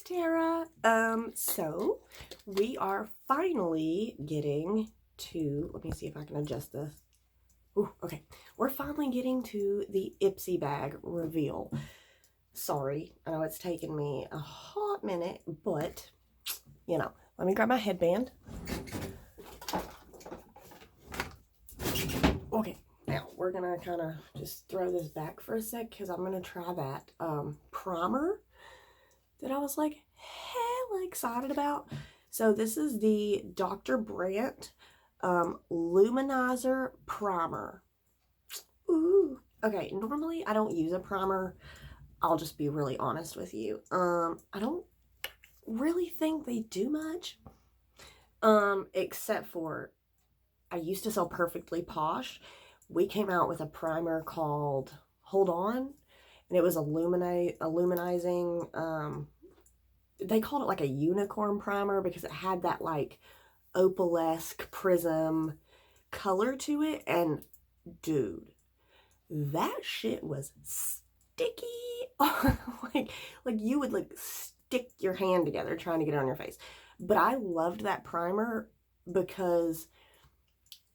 it's Tara. So we are finally getting to, let me see if I can adjust this. Ooh, okay. We're finally getting to the Ipsy bag reveal. Sorry, I know it's taken me a hot minute, but, you know, let me grab my headband. Okay, now we're gonna kind of just throw this back for a sec because I'm gonna try that primer that I was like hella excited about. So this is the Dr. Brandt Luminizer Primer. Ooh. Okay, normally I don't use a primer. I'll just be really honest with you. I don't really think they do much. Except for I used to sell Perfectly Posh. We came out with a primer called Hold On, and it was illuminizing. They called it like a unicorn primer because it had that like opalesque prism color to it, and dude, that shit was sticky. like you would like stick your hand together trying to get it on your face. But I loved that primer because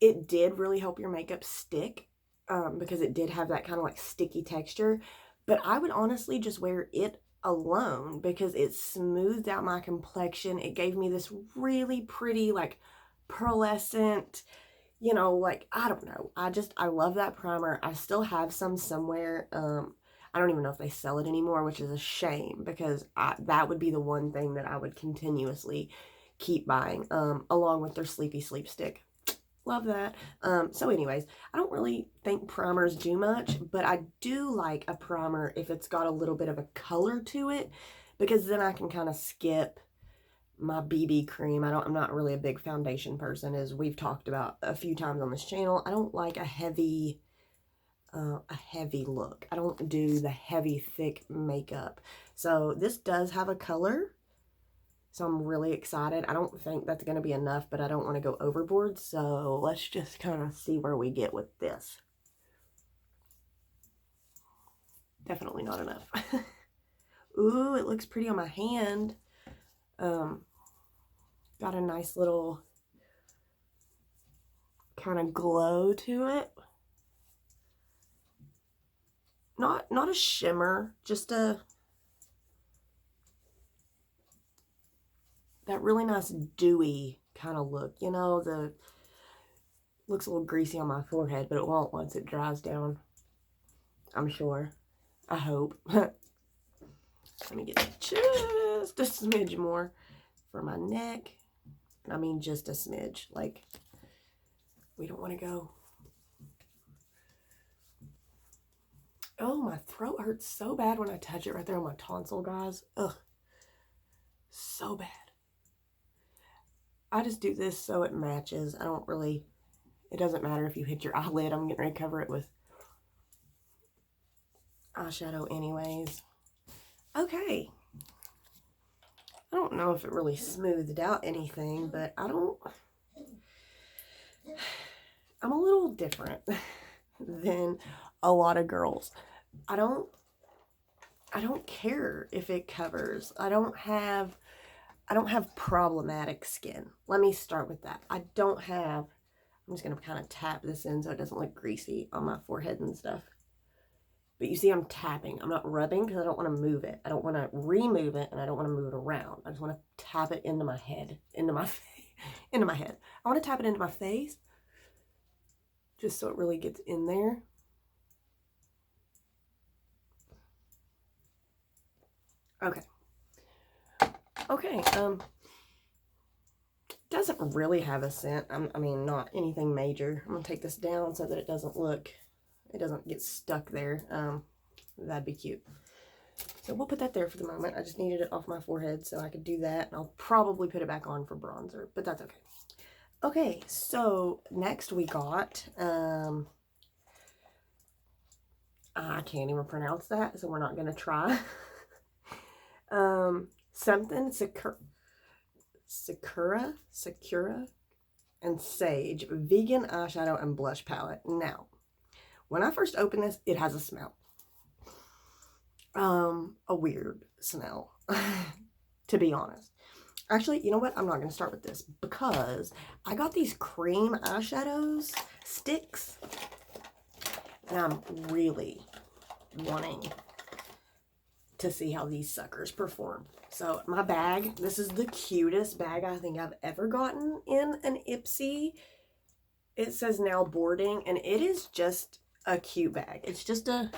it did really help your makeup stick, because it did have that kind of like sticky texture. But I would honestly just wear it alone because it smoothed out my complexion. It gave me this really pretty like pearlescent, you know, like, I don't know. I love that primer. I still have some somewhere. I don't even know if they sell it anymore, which is a shame because that would be the one thing that I would continuously keep buying, along with their Sleepy Sleep Stick. Love that. So anyways, I don't really think primers do much, but I do like a primer if it's got a little bit of a color to it, because then I can kind of skip my BB cream. I'm not really a big foundation person, as we've talked about a few times on this channel. I don't like a heavy look. I don't do the heavy, thick makeup. So this does have a color. So I'm really excited. I don't think that's going to be enough, but I don't want to go overboard. So let's just kind of see where we get with this. Definitely not enough. Ooh, it looks pretty on my hand. Got a nice little kind of glow to it. Not a shimmer, just that really nice dewy kind of look. You know, looks a little greasy on my forehead, but it won't once it dries down, I'm sure. I hope. Let me get just a smidge more for my neck. I mean, just a smidge. Like, we don't want to go. Oh, my throat hurts so bad when I touch it right there on my tonsil, guys. Ugh. So bad. I just do this so it matches. I don't really, it doesn't matter if you hit your eyelid. I'm getting ready to cover it with eyeshadow anyways. Okay. I don't know if it really smoothed out anything, but I'm a little different than a lot of girls. I don't care if it covers. I don't have problematic skin. Let me start with that. I'm just going to kind of tap this in so it doesn't look greasy on my forehead and stuff. But you see, I'm tapping. I'm not rubbing because I don't want to move it. I don't want to remove it, and I don't want to move it around. I just want to tap it into my head, into my head. I want to tap it into my face just so it really gets in there. Okay. Okay, doesn't really have a scent. I mean, not anything major. I'm gonna take this down so that it doesn't get stuck there. That'd be cute. So we'll put that there for the moment. I just needed it off my forehead so I could do that. And I'll probably put it back on for bronzer, but that's okay. Okay, so next we got, I can't even pronounce that, so we're not gonna try. Something Sakura and Sage vegan eyeshadow and blush palette. Now, when I first opened this, it has a smell. A weird smell. to be honest. Actually, you know what? I'm not going to start with this because I got these cream eyeshadows sticks. And I'm really wanting to see how these suckers perform. So my bag, this is the cutest bag I think I've ever gotten in an Ipsy. It says now boarding, and it is just a cute bag. It's just a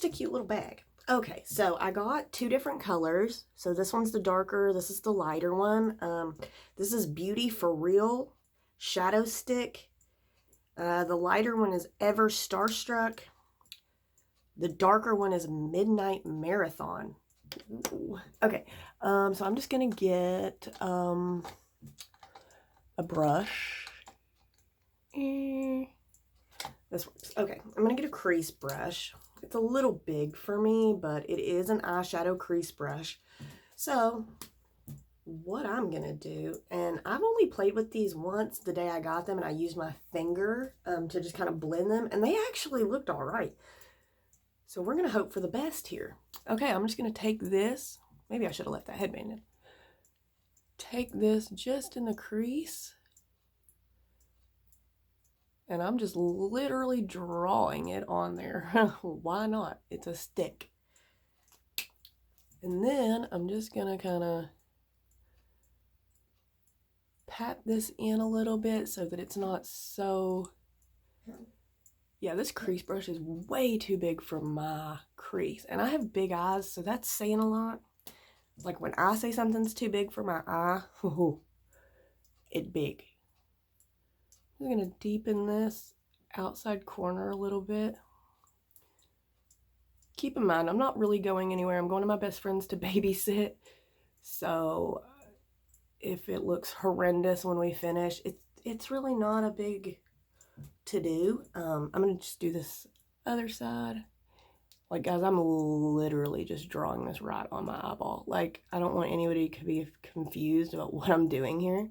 cute little bag. Okay, so I got two different colors. So this one's the darker, this is the lighter one. This is Beauty for Real Shadow Stick. The lighter one is Ever Starstruck. The darker one is Midnight Marathon. Ooh. Okay, so I'm just gonna get a brush. This works. Okay, I'm gonna get a crease brush. It's a little big for me, but it is an eyeshadow crease brush. So what I'm gonna do, and I've only played with these once the day I got them, and I used my finger to just kind of blend them, and they actually looked all right. So we're gonna hope for the best here. Okay, I'm just gonna take this. Maybe I should have left that headband in. Take this just in the crease. And I'm just literally drawing it on there. Why not? It's a stick. And then I'm just gonna kind of pat this in a little bit so that it's not so... Yeah, this crease brush is way too big for my crease. And I have big eyes, so that's saying a lot. Like when I say something's too big for my eye, it's big. I'm going to deepen this outside corner a little bit. Keep in mind, I'm not really going anywhere. I'm going to my best friend's to babysit. So if it looks horrendous when we finish, it's really not a big to-do. I'm going to just do this other side. Like, guys, I'm literally just drawing this right on my eyeball. Like, I don't want anybody to be confused about what I'm doing here.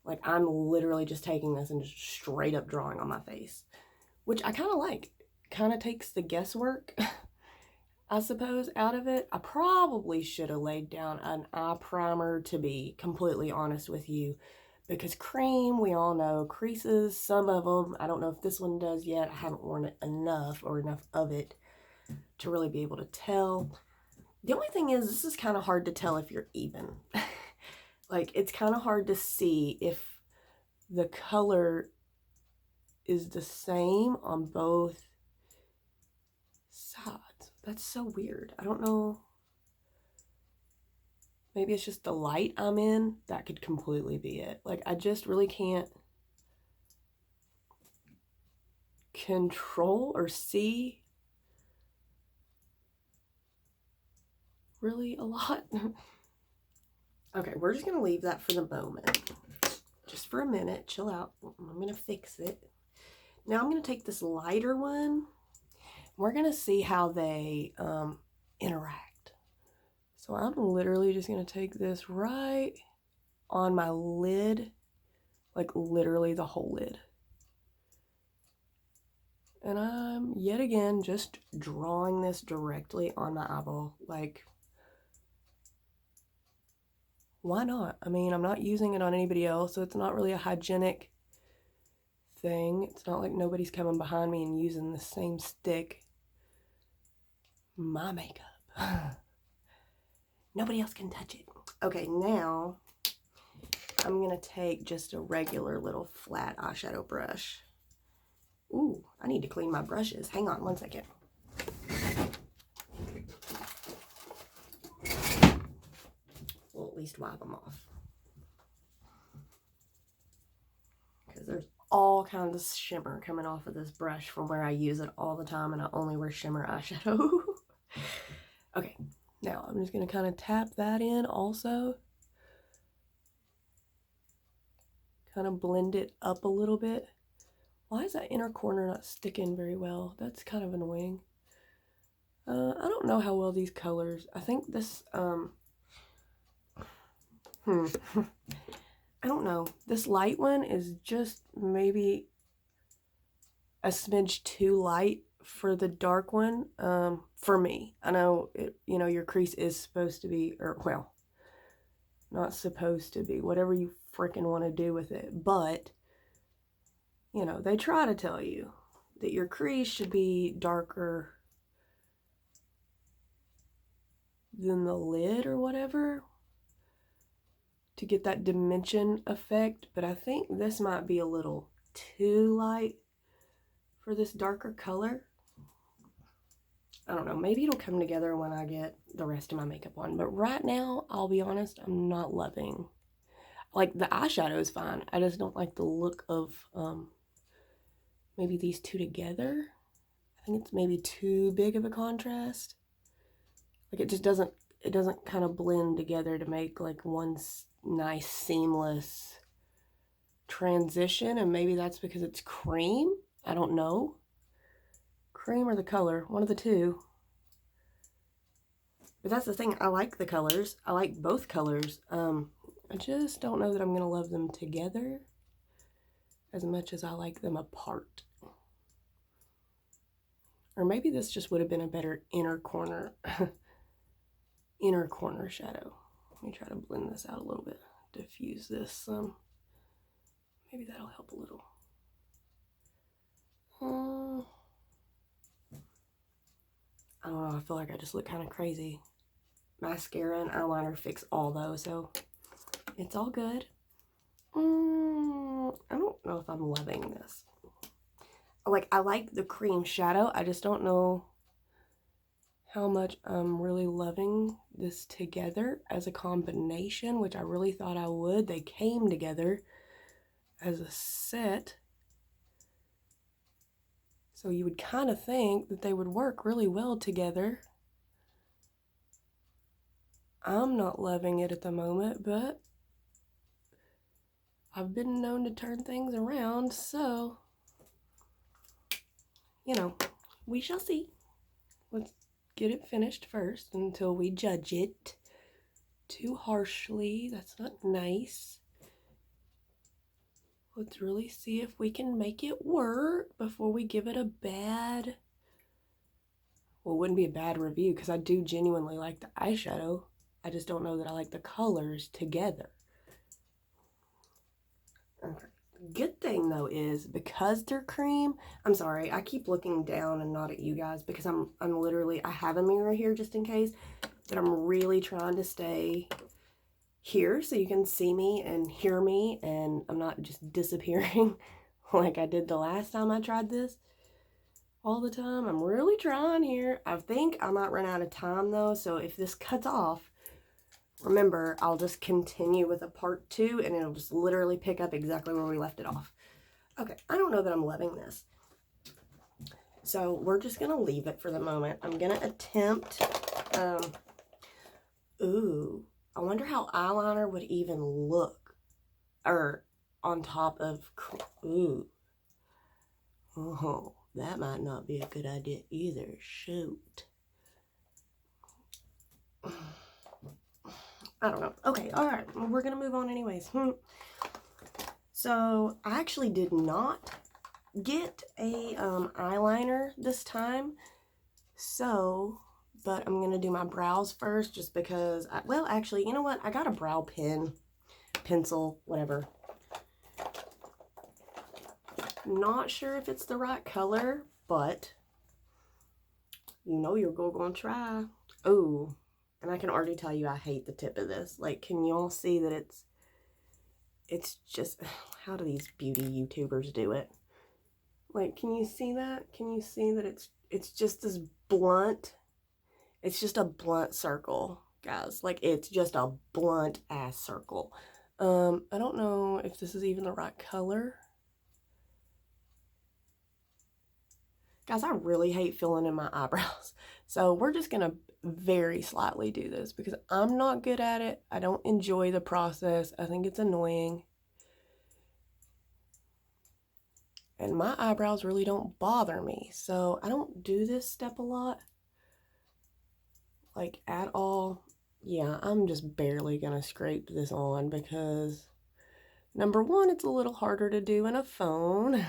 Like, I'm literally just taking this and just straight up drawing on my face, which I kind of like. Kind of takes the guesswork, I suppose, out of it. I probably should have laid down an eye primer, to be completely honest with you, because cream, we all know, creases, some of them. I don't know if this one does yet. I haven't worn it enough, or enough of it, to really be able to tell. The only thing is, this is kind of hard to tell if you're even. Like, it's kind of hard to see if the color is the same on both sides. That's so weird. I don't know. Maybe it's just the light I'm in. That could completely be it. Like, I just really can't control or see really a lot. Okay, we're just going to leave that for the moment. Just for a minute. Chill out. I'm going to fix it. Now I'm going to take this lighter one. We're going to see how they interact. So I'm literally just going to take this right on my lid. Like, literally the whole lid. And I'm, yet again, just drawing this directly on my eyeball. Like, why not? I mean, I'm not using it on anybody else, so it's not really a hygienic thing. It's not like nobody's coming behind me and using the same stick. My makeup. Nobody else can touch it. Okay, now I'm going to take just a regular little flat eyeshadow brush. Ooh, I need to clean my brushes. Hang on one second. We'll at least wipe them off. Because there's all kinds of shimmer coming off of this brush from where I use it all the time, and I only wear shimmer eyeshadow. Okay, now I'm just going to kind of tap that in also. Kind of blend it up a little bit. Why is that inner corner not sticking very well? That's kind of annoying. I don't know how well these colors. I think this, I don't know. This light one is just maybe a smidge too light for the dark one, for me. I know, it, you know, your crease is supposed to be, or well, not supposed to be. Whatever you freaking want to do with it. But, you know, they try to tell you that your crease should be darker than the lid or whatever to get that dimension effect. But I think this might be a little too light for this darker color. I don't know, maybe it'll come together when I get the rest of my makeup on. But right now, I'll be honest, I'm not loving. Like, the eyeshadow is fine. I just don't like the look of maybe these two together. I think it's maybe too big of a contrast. Like, it just doesn't kind of blend together to make like one nice seamless transition. And maybe that's because it's cream. I don't know. Cream or the color, one of the two. But that's the thing, I like the colors. I like both colors. I just don't know that I'm gonna love them together as much as I like them apart. Or maybe this just would have been a better inner corner inner corner shadow. Let me try to blend this out a little bit. Diffuse this some. Maybe that'll help a little. I don't know, I feel like I just look kind of crazy. Mascara and eyeliner fix all those, so it's all good. I don't know if I'm loving this. Like, I like the cream shadow. I just don't know how much I'm really loving this together as a combination, which I really thought I would. They came together as a set. So you would kind of think that they would work really well together. I'm not loving it at the moment, but I've been known to turn things around, so, you know, we shall see. Let's get it finished first until we judge it too harshly. That's not nice. Let's really see if we can make it work before we give it a bad, well, it wouldn't be a bad review because I do genuinely like the eyeshadow. I just don't know that I like the colors together. Okay. Good thing though is because they're cream, I'm sorry, I keep looking down and not at you guys because I'm literally, I have a mirror here just in case, but I'm really trying to stay here so you can see me and hear me and I'm not just disappearing like I did the last time I tried this all the time. I'm really trying here. I think I might run out of time though, so if this cuts off, remember, I'll just continue with a part 2 and it'll just literally pick up exactly where we left it off. Okay, I don't know that I'm loving this. So we're just gonna leave it for the moment. I'm gonna attempt, ooh, I wonder how eyeliner would even look, or on top of, ooh, oh, that might not be a good idea either, shoot. I don't know. Okay, all right, we're gonna move on anyways. So I actually did not get a eyeliner this time, so, but I'm gonna do my brows first just because well, actually, you know what, I got a brow pen, pencil, whatever. Not sure if it's the right color, but you know you're gonna try. Oh, and I can already tell you I hate the tip of this. Like, can you all see that it's just, how do these beauty YouTubers do it? Like, can you see that? Can you see that it's just this blunt, it's just a blunt circle, guys. Like, it's just a blunt ass circle. I don't know if this is even the right color. Guys, I really hate filling in my eyebrows. So we're just gonna very slightly do this because I'm not good at it. I don't enjoy the process. I think it's annoying. And my eyebrows really don't bother me. So I don't do this step a lot. Like, at all. Yeah, I'm just barely gonna scrape this on because, number one, it's a little harder to do in a phone.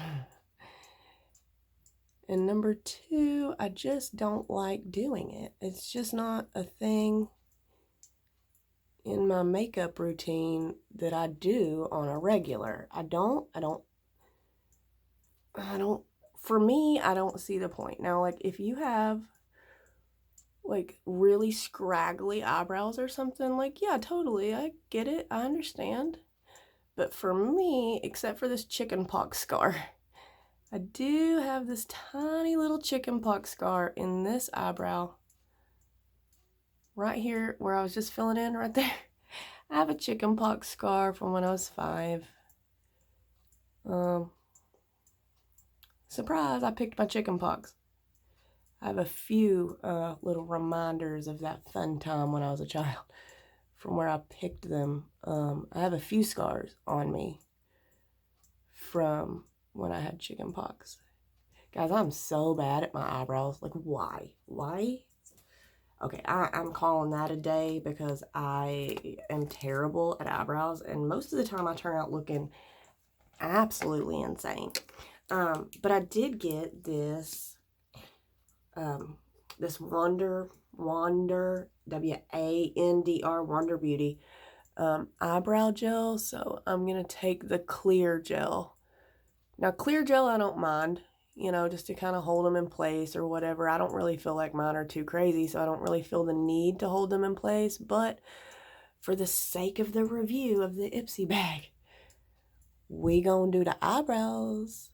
And number two, I just don't like doing it. It's just not a thing in my makeup routine that I do on a regular. I don't, for me, I don't see the point. Now, like, if you have, like, really scraggly eyebrows or something, like, yeah, totally, I get it, I understand. But for me, except for this chickenpox scar, I do have this tiny little chickenpox scar in this eyebrow. Right here, where I was just filling in right there. I have a chickenpox scar from when I was 5. Surprise, I picked my chickenpox. I have a few little reminders of that fun time when I was a child from where I picked them. I have a few scars on me from when I had chickenpox. Guys, I'm so bad at my eyebrows. Like, why? Why? Okay, I'm calling that a day because I am terrible at eyebrows, and most of the time I turn out looking absolutely insane. But I did get this, this Wander, W-A-N-D-R, Wander Beauty, eyebrow gel. So I'm going to take the clear gel. Now, clear gel I don't mind, you know, just to kind of hold them in place or whatever. I don't really feel like mine are too crazy, so I don't really feel the need to hold them in place. But for the sake of the review of the Ipsy bag, we gonna do the eyebrows.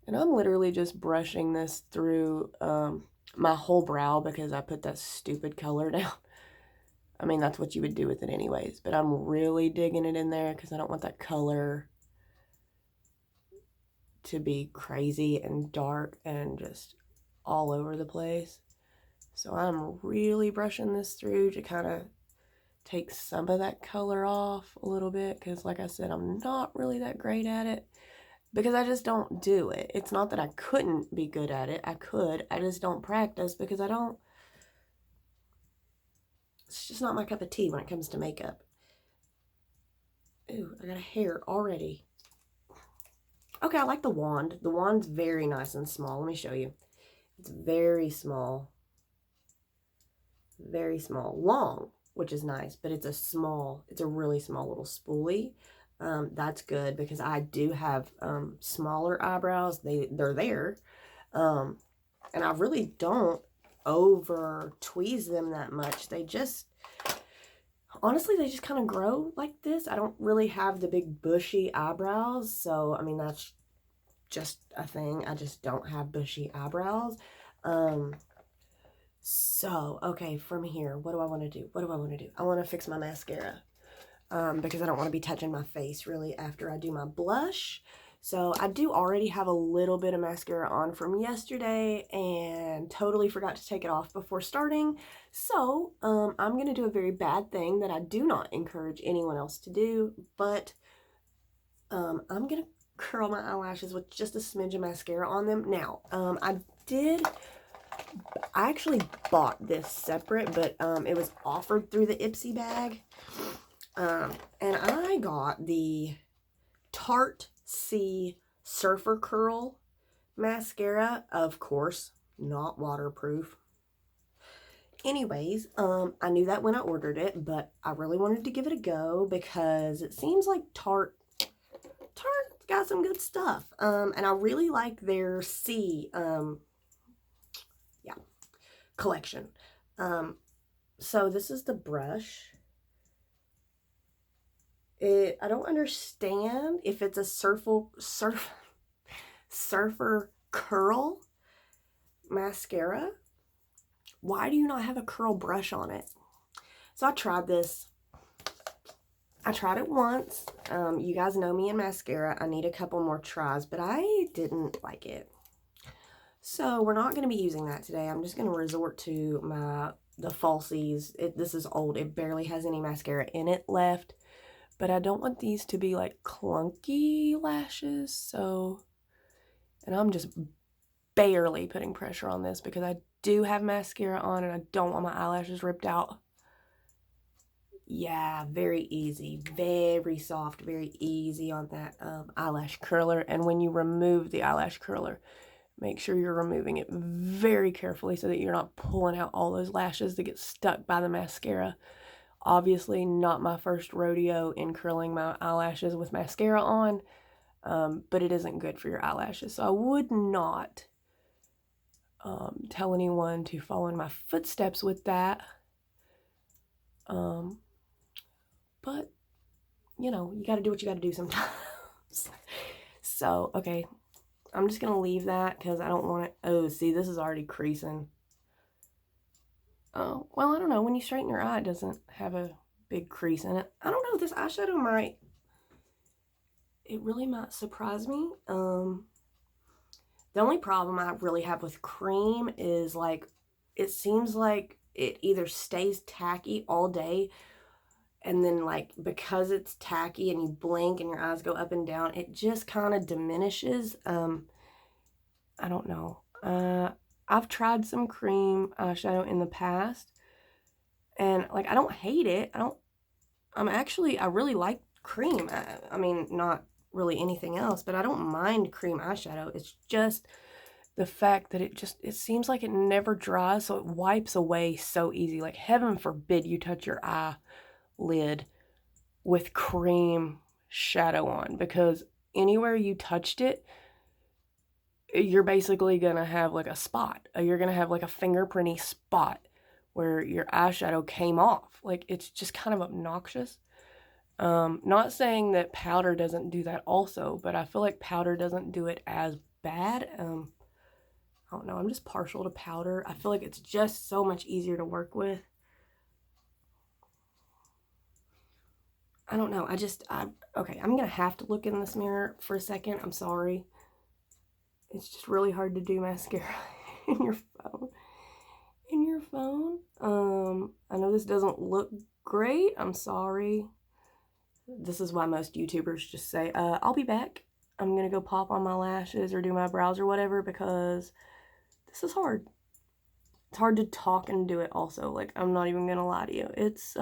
And I'm literally just brushing this through my whole brow because I put that stupid color down. I mean, that's what you would do with it anyways, but I'm really digging it in there because I don't want that color to be crazy and dark and just all over the place. So I'm really brushing this through to kind of take some of that color off a little bit because, like I said, I'm not really that great at it because I just don't do it. It's not that I couldn't be good at it. I could. I just don't practice because I don't. It's just not my cup of tea when it comes to makeup. Ooh, I got a hair already. Okay, I like the wand. The wand's very nice and small. Let me show you. It's very small. Very small. Long, which is nice, but it's a really small little spoolie. That's good because I do have smaller eyebrows. They're there. And I really don't over tweeze them that much. Honestly, they just kind of grow like this. I don't really have the big bushy eyebrows. So, I mean, that's just a thing. I just don't have bushy eyebrows. So, okay, from here, what do I want to do? I want to fix my mascara. Because I don't want to be touching my face really after I do my blush. So I do already have a little bit of mascara on from yesterday and totally forgot to take it off before starting. So I'm going to do a very bad thing that I do not encourage anyone else to do, but I'm going to curl my eyelashes with just a smidge of mascara on them. Now, I actually bought this separate, but it was offered through the Ipsy bag. And I got the Tarte C Surfer Curl mascara, of course, not waterproof. Anyways, I knew that when I ordered it, but I really wanted to give it a go because it seems like Tarte's got some good stuff. And I really like their C, collection. So this is the brush. I don't understand if it's a surfer curl mascara. Why do you not have a curl brush on it? So I tried this. I tried it once. You guys know me in mascara. I need a couple more tries, but I didn't like it. So we're not going to be using that today. I'm just going to resort to the falsies. This is old. It barely has any mascara in it left. But I don't want these to be like clunky lashes, so, and I'm just barely putting pressure on this because I do have mascara on and I don't want my eyelashes ripped out. Yeah, very easy, very soft, very easy on that eyelash curler. And when you remove the eyelash curler, make sure you're removing it very carefully so that you're not pulling out all those lashes that get stuck by the mascara. Obviously not my first rodeo in curling my eyelashes with mascara on, but it isn't good for your eyelashes. So I would not tell anyone to follow in my footsteps with that. But, you know, you got to do what you got to do sometimes. So, okay, I'm just going to leave that because I don't want it. Oh, see, this is already creasing. Oh, well, I don't know. When you straighten your eye, it doesn't have a big crease in it. I don't know. This eyeshadow might, it really might surprise me. The only problem I really have with cream is, like, it seems like it either stays tacky all day, and then, like, because it's tacky and you blink and your eyes go up and down, it just kind of diminishes. I don't know. I've tried some cream eyeshadow in the past, and, like, I don't hate it. I really like cream. I mean, not really anything else, but I don't mind cream eyeshadow. It's just the fact that it seems like it never dries, so it wipes away so easy. Like, heaven forbid you touch your eyelid with cream shadow on, because anywhere you touched it, you're basically gonna have like a spot. You're gonna have like a fingerprinty spot where your eyeshadow came off. Like, it's just kind of obnoxious. Not saying that powder doesn't do that also, but I feel like powder doesn't do it as bad. I don't know, I'm just partial to powder. I feel like it's just so much easier to work with. I don't know, okay, I'm gonna have to look in this mirror for a second. I'm sorry. It's just really hard to do mascara in your phone. I know this doesn't look great. I'm sorry. This is why most YouTubers just say, I'll be back. I'm gonna go pop on my lashes or do my brows or whatever, because this is hard. It's hard to talk and do it also. Like, I'm not even gonna lie to you. It's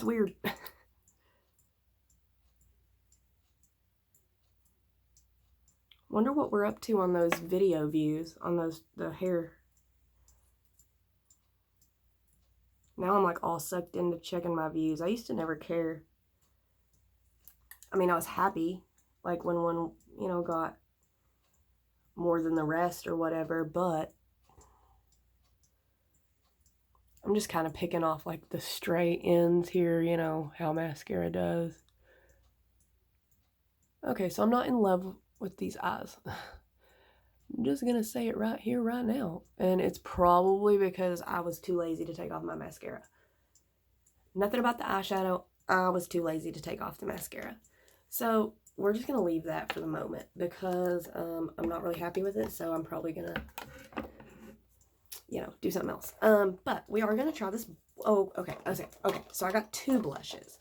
weird. Wonder what we're up to on those video views, on the hair. Now I'm like all sucked into checking my views. I used to never care. I mean, I was happy, like, when one, you know, got more than the rest or whatever, but I'm just kind of picking off, like, the stray ends here, you know, how mascara does. Okay, so I'm not in love with these eyes. I'm just gonna say it right here, right now. And it's probably because I was too lazy to take off my mascara. Nothing about the eyeshadow. I was too lazy to take off the mascara. So we're just gonna leave that for the moment, because I'm not really happy with it. So I'm probably gonna, you know, do something else. But we are gonna try this. Oh, okay. So I got two blushes,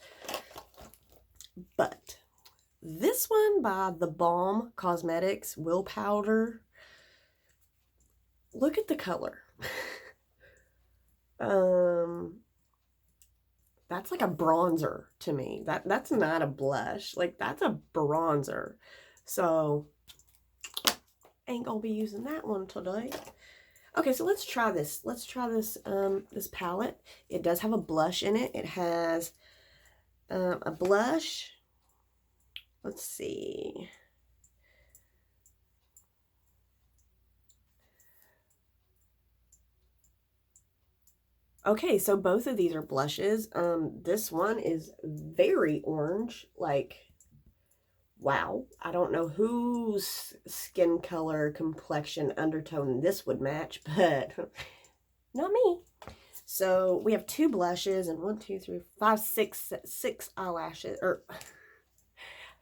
but this one by The Balm Cosmetics Will Powder. Look at the color. That's like a bronzer to me. That's not a blush. Like, that's a bronzer. So ain't gonna be using that one today. Okay, so let's try this. Let's try this this palette. It does have a blush in it. It has a blush. Let's see. Okay, so both of these are blushes. This one is very orange, like, wow. I don't know whose skin color, complexion, undertone this would match, but not me. So we have two blushes and 1, 2, 3, 4, 5, 6 eyelashes, or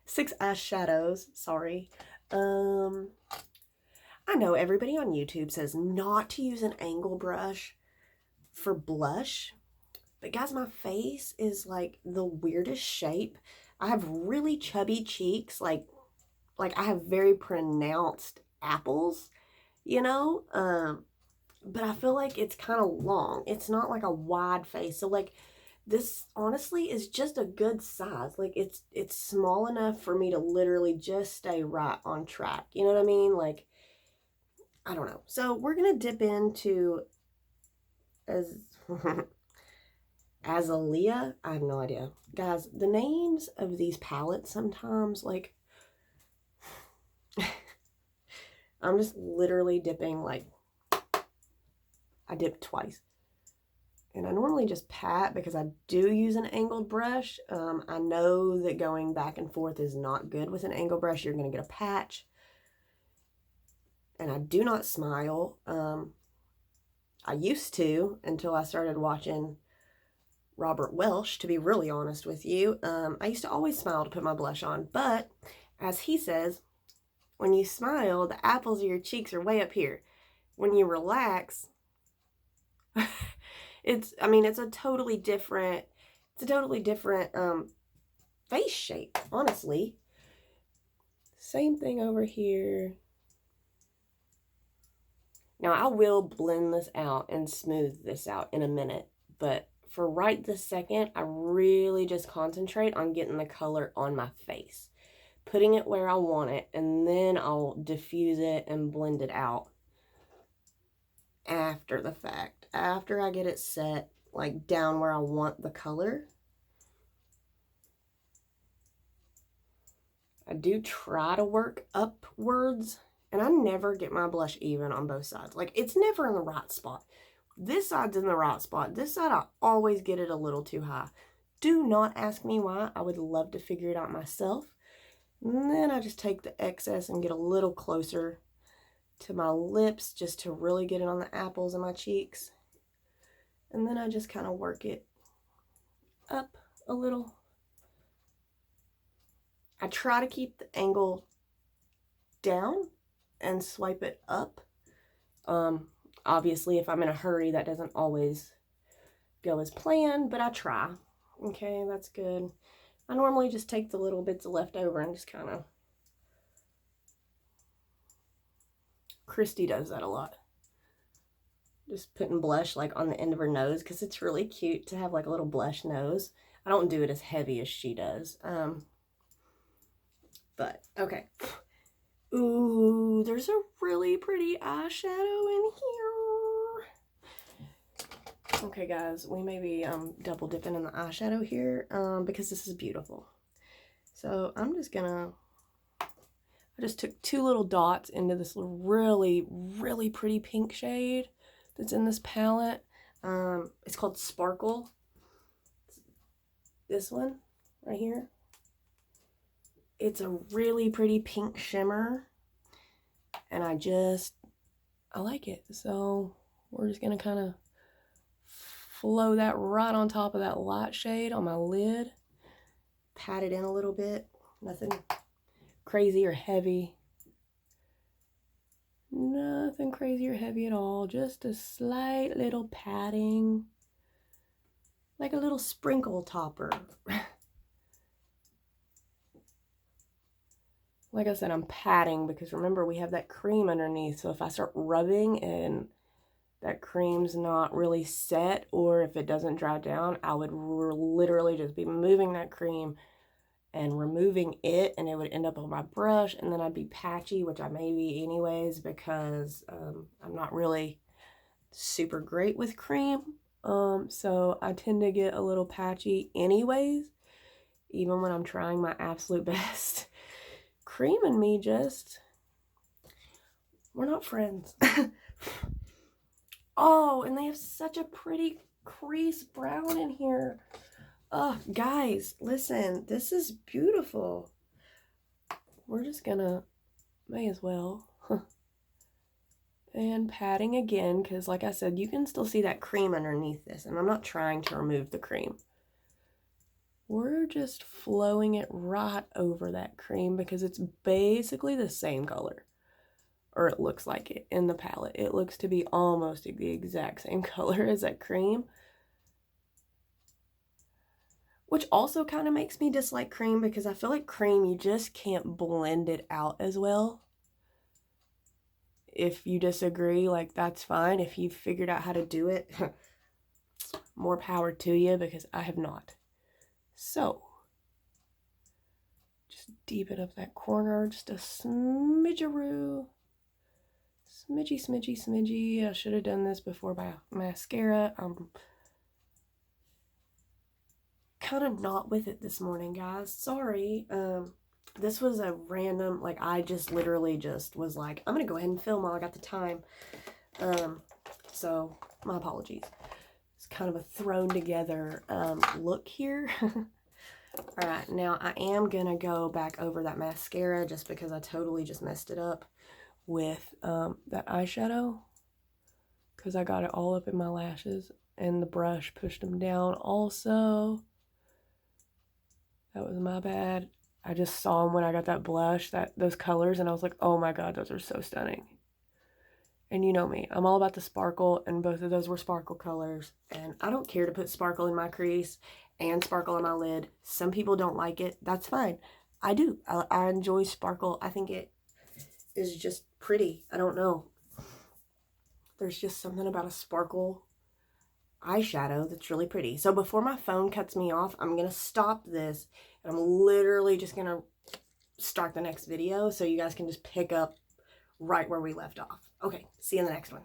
6 eyeshadows, sorry. I know everybody on YouTube says not to use an angle brush for blush, but guys, my face is like the weirdest shape. I have really chubby cheeks, like I have very pronounced apples, you know, but I feel like it's kind of long. It's not like a wide face. So, like, this honestly is just a good size. Like, it's small enough for me to literally just stay right on track. You know what I mean? Like, I don't know. So we're going to dip into as Azalea. I have no idea. Guys, the names of these palettes sometimes, like, I'm just literally dipping, like, I dipped twice. And I normally just pat because I do use an angled brush. I know that going back and forth is not good with an angled brush. You're going to get a patch. And I do not smile. I used to until I started watching Robert Welsh, to be really honest with you. I used to always smile to put my blush on. But as he says, when you smile, the apples of your cheeks are way up here. When you relax, it's a totally different face shape, honestly. Same thing over here. Now, I will blend this out and smooth this out in a minute, but for right this second, I really just concentrate on getting the color on my face, putting it where I want it, and then I'll diffuse it and blend it out after the fact, after I get it set, like, down where I want the color. I do try to work upwards, and I never get my blush even on both sides. Like, it's never in the right spot. This side's in the right spot. This side, I always get it a little too high. Do not ask me why. I would love to figure it out myself. And then I just take the excess and get a little closer to my lips just to really get it on the apples of my cheeks. And then I just kind of work it up a little. I try to keep the angle down and swipe it up. Obviously, if I'm in a hurry, that doesn't always go as planned, but I try. Okay, that's good. I normally just take the little bits left over and just kind of... Christy does that a lot. Just putting blush, like, on the end of her nose, because it's really cute to have, like, a little blush nose. I don't do it as heavy as she does. But, okay. Ooh, there's a really pretty eyeshadow in here. Okay, guys, we may be double dipping in the eyeshadow here because this is beautiful. So I'm just gonna, I just took 2 little dots into this really, really pretty pink shade that's in this palette. It's called Sparkle. This one right here. It's a really pretty pink shimmer, and I like it. So we're just gonna kind of flow that right on top of that light shade on my lid. Pat it in a little bit. Nothing crazy or heavy. Nothing crazy or heavy at all. Just a slight little patting. Like a little sprinkle topper. Like I said, I'm patting because remember we have that cream underneath. So if I start rubbing and that cream's not really set, or if it doesn't dry down, I would literally just be moving that cream and removing it, and it would end up on my brush, and then I'd be patchy, which I may be anyways because I'm not really super great with cream. So I tend to get a little patchy anyways, even when I'm trying my absolute best. Cream and me we're not friends. Oh, and they have such a pretty crease brown in here. Oh, guys, listen, this is beautiful. We're just gonna, may as well. And patting again, because like I said, you can still see that cream underneath this, and I'm not trying to remove the cream. We're just flowing it right over that cream because it's basically the same color. Or it looks like it in the palette. It looks to be almost the exact same color as that cream. Which also kind of makes me dislike cream because I feel like cream, you just can't blend it out as well. If you disagree, like, that's fine. If you've figured out how to do it, more power to you, because I have not. So, just deepen up that corner just a smidgeroo. smidgy. I should have done this before my mascara. I'm kind of not with it this morning, guys. Sorry. This was a random, like, I just literally just was like, I'm gonna go ahead and film while I got the time. So my apologies. It's kind of a thrown together look here. Alright, now I am gonna go back over that mascara just because I totally just messed it up with that eyeshadow, because I got it all up in my lashes and the brush pushed them down also. That was my bad. I just saw them when I got that blush, those colors, and I was like, oh my god, those are so stunning. And you know me, I'm all about the sparkle, and both of those were sparkle colors. And I don't care to put sparkle in my crease and sparkle on my lid. Some people don't like it. That's fine. I do. I enjoy sparkle. I think it is just pretty. I don't know. There's just something about a sparkle eyeshadow that's really pretty. So before my phone cuts me off, I'm going to stop this. And I'm literally just going to start the next video so you guys can just pick up right where we left off. Okay, see you in the next one.